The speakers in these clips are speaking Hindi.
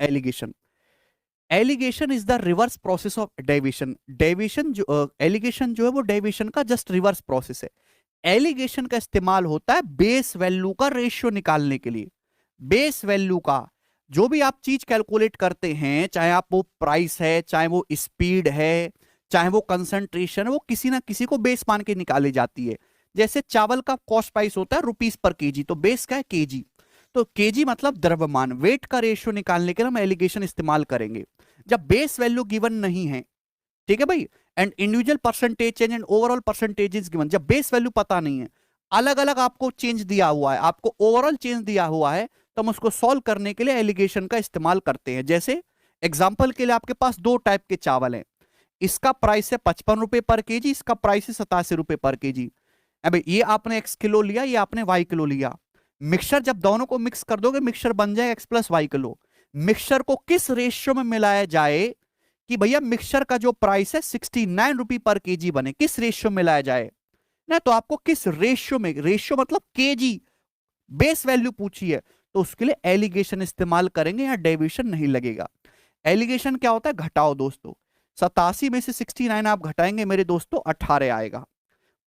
Allegation. Alligation is the reverse process of deviation. Deviation जो एलिगेशन जो है वो डेविएशन का जस्ट रिवर्स प्रोसेस है। एलिगेशन का इस्तेमाल होता है बेस वैल्यू का रेशियो निकालने के लिए। बेस वैल्यू का जो भी आप चीज कैलकुलेट करते हैं, चाहे आप वो प्राइस है, चाहे वो स्पीड है, चाहे वो कंसंट्रेशन है, वो किसी ना किसी को बेस मान के निकाली जाती है। जैसे चावल का कॉस्ट प्राइस होता है रुपीस पर केजी, तो बेस क्या है केजी। तो केजी मतलब द्रव्यमान, वेट का रेशियो निकालने के लिए हम एलिगेशन इस्तेमाल करेंगे जब बेस वैल्यू गिवन नहीं है। ठीक है भाई। And individual percentage change and overall percentage is given, जब बेस वैल्यू पता नहीं है, अलग अलग आपको चेंज दिया हुआ है, आपको ओवरऑल चेंज दिया हुआ है, तो हम उसको सॉल्व करने के लिए एलिगेशन का इस्तेमाल करते हैं। जैसे एग्जांपल के लिए आपके पास दो टाइप के चावल हैं, इसका प्राइस है 55 रुपए पर केजी, इसका प्राइस है 87 रुपए पर केजी। अबे ये आपने x किलो लिया, ये आपने y किलो लिया। मिक्सचर जब दोनों को मिक्स कर दोगे मिक्सचर बन जाएगा x plus y kilo. Mixture को किस रेशियो में मिलाया जाए कि भैया मिक्सचर का जो प्राइस है 69 रुपए पर केजी बने, किस रेशियो में मिलाया जाए ना, तो आपको किस रेशियो में, रेशियो मतलब केजी, बेस वैल्यू पूछी है, तो उसके लिए एलिगेशन इस्तेमाल करेंगे, या डेविएशन नहीं लगेगा। एलिगेशन क्या होता है, घटाओ दोस्तों। 87 में से 69 आप घटाएंगे मेरे दोस्तों 18 आएगा।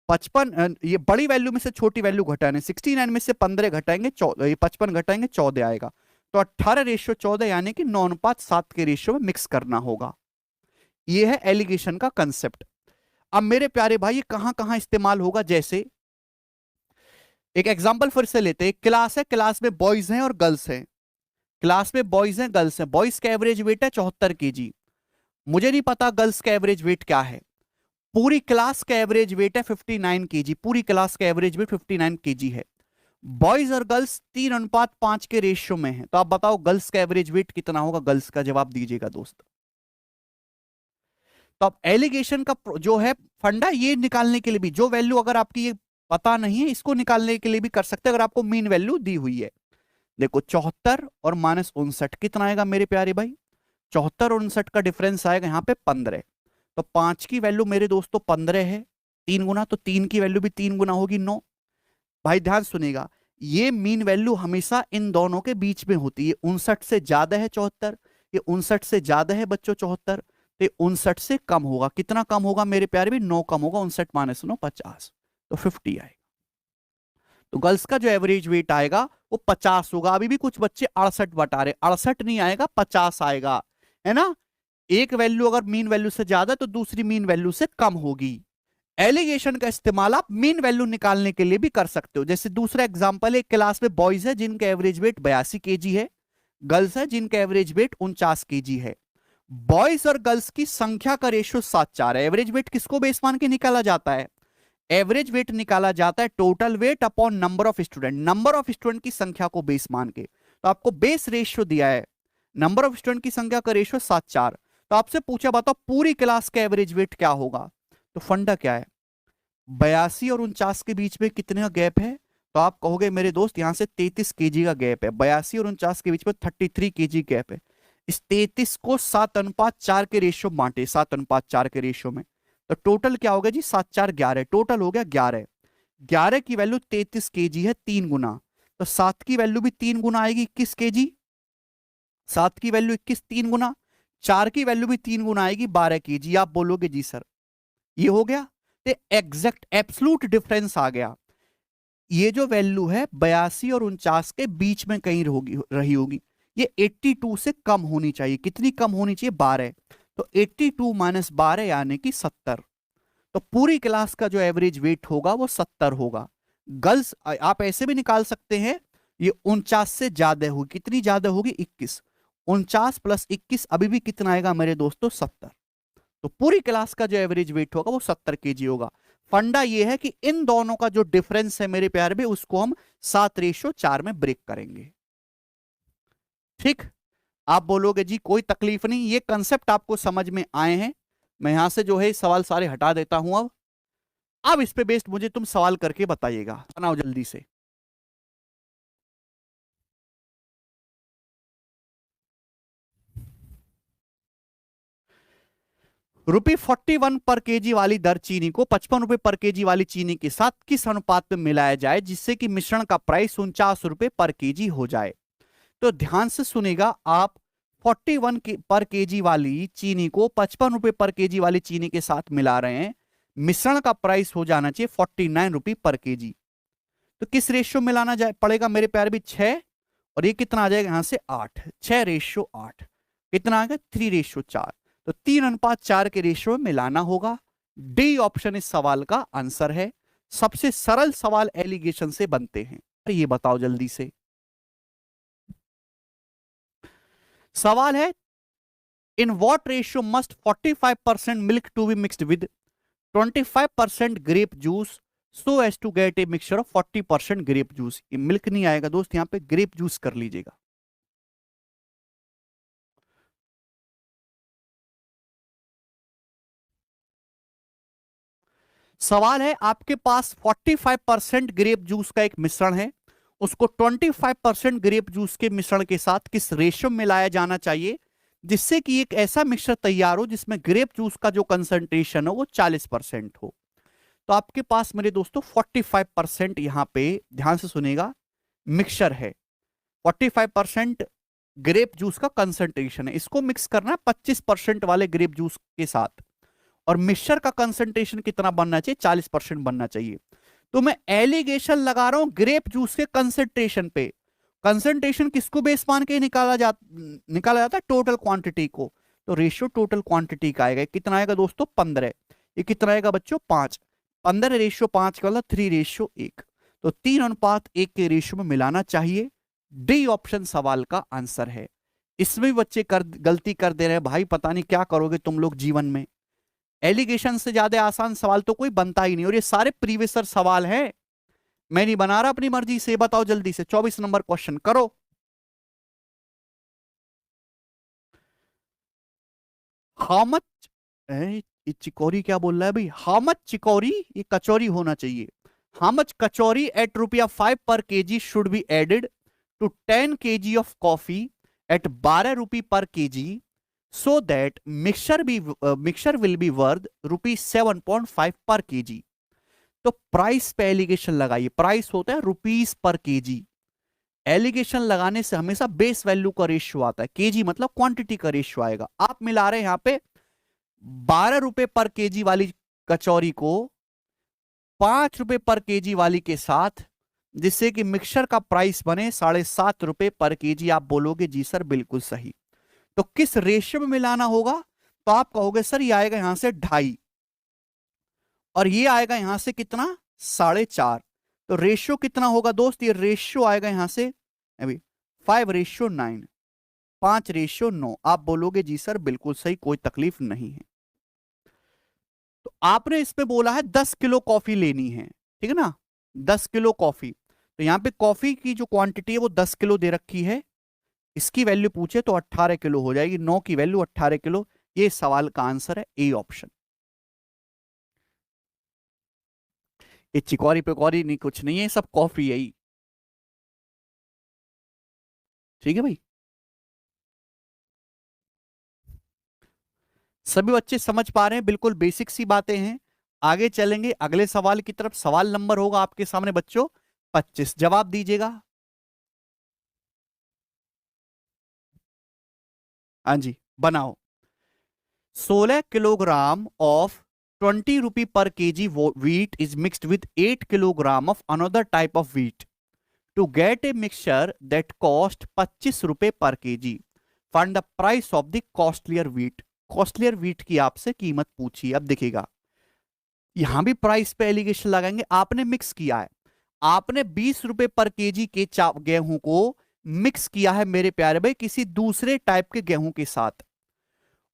55 ये बड़ी वैल्यू में से छोटी वैल्यू घटाने, 69 में से 15 घटाएंगे 55 घटाएंगे 14 आएगा। तो 18 रेशियो 14 यानी कि 9:7 के रेशियो में मिक्स करना होगा। ये है एलिगेशन का कंसेप्ट। अब मेरे प्यारे भाई ये कहां कहां इस्तेमाल होगा, जैसे एक एग्जांपल फिर से लेते हैं। क्लास है, क्लास में बॉयज हैं और गर्ल्स हैं। क्लास में बॉयज हैं गर्ल्स हैं, बॉयज का एवरेज वेट है 74 केजी। मुझे नहीं पता गर्ल्स का एवरेज वेट क्या है। पूरी क्लास का एवरेज वेट है 59 केजी, पूरी क्लास का एवरेज वेट 59 केजी है। बॉयज और गर्ल्स 3:5 के रेशियो में है, तो आप बताओ गर्ल्स का एवरेज वेट कितना होगा, गर्ल्स का जवाब दीजिएगा दोस्त। तो अब एलिगेशन का जो है फंडा, ये निकालने के लिए भी जो वैल्यू अगर आपकी ये पता नहीं है, इसको निकालने के लिए भी कर सकते हैं अगर आपको मीन वैल्यू दी हुई है। देखो 74 और -59 कितना आएगा मेरे प्यारे भाई, 74 और 59 का डिफरेंस आएगा यहाँ पे 15। तो 5 की वैल्यू मेरे दोस्तों 15 है, 3 गुना, तो 3 की वैल्यू भी 3 गुना होगी 9। भाई ध्यान सुनिएगा, ये मीन वैल्यू हमेशा इन दोनों के बीच में होती है। 59 से ज्यादा है 74, ये 59 से ज्यादा है बच्चों 74, तो 59 से कम होगा। कितना कम होगा मेरे प्यारे भी, 9 कम होगा। 59 - 9 50, तो 50 आएगा। तो गर्ल्स का जो एवरेज वेट आएगा वो 50 होगा। अभी भी कुछ बच्चे 68 बता रहे, 68 नहीं आएगा 50 आएगा, है ना। एक वैल्यू अगर मीन वैल्यू से ज्यादा तो दूसरी मीन वैल्यू से कम होगी। एलिगेशन का इस्तेमाल आप मीन वैल्यू निकालने के लिए भी कर सकते हो। जैसे दूसरा एग्जांपल है, क्लास में बॉयज है जिनका एवरेज वेट 82 केजी है, गर्ल्स है जिनका एवरेज वेट 49 केजी है। बॉयज और गर्ल्स की संख्या का रेशियो 7:4 है। एवरेज वेट किसको बेस मान के निकाला जाता है, एवरेज वेट निकाला जाता है total weight upon number of student, number of student की संख्या को बेस मान के। तो आपको बेस रेशियो दिया है, नंबर ऑफ स्टूडेंट की संख्या का रेशियो 7:4। तो आपसे पूछा बताओ पूरी क्लास का एवरेज वेट क्या होगा, तो फंडा क्या है, 82 और 49 के बीच में कितने का गैप है, तो आप कहोगे मेरे दोस्त यहां से 33 केजी का गैप है। 82 और 49 के बीच में 33 केजी गैप है। इस 33 को 7:4 के रेशियो बांटे, 7:4 के रेशियो में, तो टोटल क्या हो गया जी, 7 4 11, टोटल हो गया 11। 11 की वैल्यू 33 केजी है, 3 गुना, तो 7 की वैल्यू भी 3 गुना आएगी 21 केजी। 7 की वैल्यू 21 3 गुना, 4 की वैल्यू भी 3 गुना आएगी 12 केजी। आप बोलोगे जी सर ये हो गया, तो एग्जैक्ट एब्सोल्यूट डिफरेंस आ गया। ये जो वैल्यू है 82 और 49 के बीच में कहीं रही होगी, ये 82 से कम होनी चाहिए। कितनी कम होनी चाहिए, 12। तो 82 - 12 यानी कि 70। तो पूरी क्लास का जो एवरेज वेट होगा वो 70 होगा। गर्ल्स आप ऐसे भी निकाल सकते हैं, ये 49 से ज्यादा होगी। कितनी ज्यादा होगी, 21। 49 + 21 अभी भी कितना आएगा मेरे दोस्तों, 70। तो पूरी क्लास का जो एवरेज वेट होगा वो 70 केजी होगा। फंडा ये है कि इन दोनों का जो डिफरेंस है मेरे प्यारे भी, उसको हम 7:4 में ब्रेक करेंगे। ठीक, आप बोलोगे जी कोई तकलीफ नहीं, ये कंसेप्ट आपको समझ में आए हैं। मैं यहां से जो है सवाल सारे हटा देता हूं। अब इस पे बेस्ड मुझे तुम सवाल करके बताइएगा, बनाओ जल्दी से। ₹41 पर केजी वाली दर चीनी को 55 रुपए पर केजी वाली चीनी के साथ किस अनुपात में मिलाया जाए जिससे कि मिश्रण का प्राइस 49 रुपए पर केजी हो जाए। तो ध्यान से सुनेगा आप, 41 पर केजी वाली चीनी को 55 रुपए पर केजी वाली चीनी के साथ मिला रहे हैं, मिश्रण का प्राइस हो जाना चाहिए 49 रुपए पर केजी। तो किस रेशियो में लाना जाए पड़ेगा मेरे प्यारे भी? 6, और ये कितना आ जाएगा यहां से 8, 6:8, कितना आ गया 3:4। तो 3:4 के रेशियो में मिलाना होगा। डी ऑप्शन इस सवाल का आंसर है। सबसे सरल सवाल एलिगेशन से बनते हैं। ये बताओ जल्दी से। सवाल है, in what ratio must 45% milk to be mixed with 25% grape juice so as to get a mixture of 40% grape juice. ये मिल्क नहीं आएगा दोस्त, यहां पे ग्रेप जूस कर लीजिएगा। सवाल है, आपके पास 45% ग्रेप जूस का एक मिश्रण है, उसको 25% ग्रेप जूस के मिश्रण के साथ किस रेशियो में मिलाया जाना चाहिए जिससे कि एक ऐसा मिक्सचर तैयार हो जिसमें ग्रेप जूस का जो कंसंट्रेशन हो वो 40% हो। तो आपके पास मेरे दोस्तों 45% यहां पे ध्यान से सुनेगा मिक्सचर है, 45% ग्रेप जूस का कंसंट्रेशन है, इसको मिक्स करना है 25% वाले ग्रेप जूस के साथ, और मिक्सचर का कंसंट्रेशन कितना बनना चाहिए? 40% बनना चाहिए। तो मैं एलिगेशन लगा रहा हूं ग्रेप जूस के कंसंट्रेशन पे। कंसंट्रेशन किसको बेस मान के निकाला जाता है? टोटल क्वांटिटी को। तो रेशियो टोटल क्वांटिटी का आएगा, कितना आएगा दोस्तों? 15। ये कितना आएगा बच्चों? 5। 15:5 का मतलब 3:1। तो 3:1 के रेशियो में मिलाना चाहिए। डी ऑप्शन सवाल का आंसर है। इसमें भी बच्चे गलती कर दे रहे हैं, भाई पता नहीं क्या करोगे तुम लोग जीवन में। एलिगेशन से ज्यादा आसान सवाल तो कोई बनता ही नहीं, और ये सारे प्रीवियस सवाल हैं, मैं नहीं बना रहा अपनी मर्जी से। बताओ जल्दी से 24 नंबर क्वेश्चन करो। हाउ मच, चिकोरी क्या बोल रहा है भाई? हाउ मच चिकोरी, ये कचौरी होना चाहिए। How much kachori at ₹5 per kg should be added to 10 kg of coffee at 12 रुपये per kg so that mixture will be worth ₹7.5 पर केजी। तो प्राइस पे एलिगेशन लगाइए, प्राइस होता है रुपीस पर केजी। एलिगेशन लगाने से हमेशा बेस वैल्यू का रेशियो आता है, केजी मतलब क्वांटिटी का रेशियो आएगा। आप मिला रहे हैं यहां पे 12 रुपए पर केजी वाली कचौरी को 5 रुपए पर केजी वाली के साथ, जिससे कि मिक्सचर का प्राइस बने 7.5 रुपए पर केजी। आप बोलोगे जी सर बिल्कुल सही। तो किस रेशियो में मिलाना होगा? तो आप कहोगे सर ये आएगा यहां से 2.5 और ये आएगा यहां से कितना? 4.5। तो रेशियो कितना होगा दोस्त? ये रेशियो आएगा यहां से अभी 5:9, 5:9। आप बोलोगे जी सर बिल्कुल सही, कोई तकलीफ नहीं है। तो आपने इसमें बोला है 10 किलो कॉफी लेनी है, ठीक है ना? 10 किलो कॉफी। तो यहां पे कॉफी की जो क्वांटिटी है वो 10 किलो दे रखी है, इसकी वैल्यू पूछे तो 18 किलो हो जाएगी। 9 की वैल्यू 18 किलो। ये सवाल का आंसर है ए ऑप्शन। ये चिकौरी पिकौरी नहीं, कुछ नहीं है, सब कॉफी है ही। ठीक है भाई, सभी बच्चे समझ पा रहे हैं? बिल्कुल बेसिक सी बातें हैं। आगे चलेंगे अगले सवाल की तरफ। सवाल नंबर होगा आपके सामने बच्चों 25, जवाब दीजिएगा। हाँ जी, बनाओ। 16 किलोग्राम ऑफ 20 रुपी पर KG wheat is mixed with 8 kilogram of another type of wheat to get a mixture that cost 25 रुपए पर KG. Find the price of the costlier wheat। Costlier wheat की आपसे कीमत पूछी। अब देखिएगा यहां भी प्राइस पे एलिगेशन लगाएंगे। आपने मिक्स किया है, आपने 20 रुपए पर केजी के गेहूं को मिक्स किया है मेरे प्यारे भाई किसी दूसरे टाइप के गेहूं के साथ,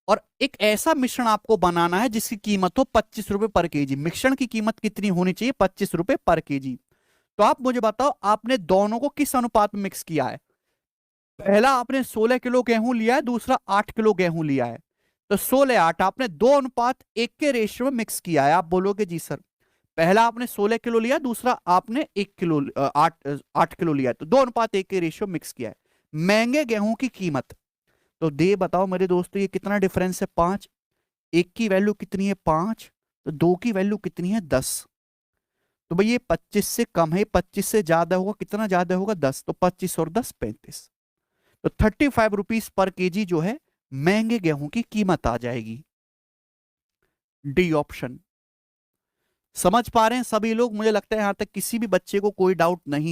और एक ऐसा मिश्रण आपको बनाना है जिसकी कीमत हो 25 रुपए पर केजी। मिश्रण की कीमत कितनी होनी चाहिए? 25 रुपए पर केजी। तो आप मुझे बताओ आपने दोनों को किस अनुपात में मिक्स किया है? पहला आपने 16 किलो गेहूं लिया है, दूसरा 8 किलो गेहूं लिया है। तो 16:8 आपने 2:1 के रेशियो में मिक्स किया है। आप बोलोगे जी सर पहला आपने 16 किलो लिया, दूसरा आपने 8 किलो लिया, तो 2:1 के रेशियो मिक्स किया है। महंगे गेहूं की कीमत, तो दे बताओ मेरे दोस्तों ये कितना डिफरेंस है? 5। एक की वैल्यू कितनी है? 5। तो 2 की वैल्यू कितनी है? 10। तो भाई ये 25 से कम है, 25 से ज्यादा होगा, कितना ज्यादा होगा? 10। तो 25 और 10 35। तो 35 रुपीज पर केजी जो है महंगे गेहूं की कीमत आ जाएगी। D option. समझ पा रहे हैं सभी लोग? मुझे लगता है यहां तक किसी भी बच्चे को कोई डाउट नहीं है।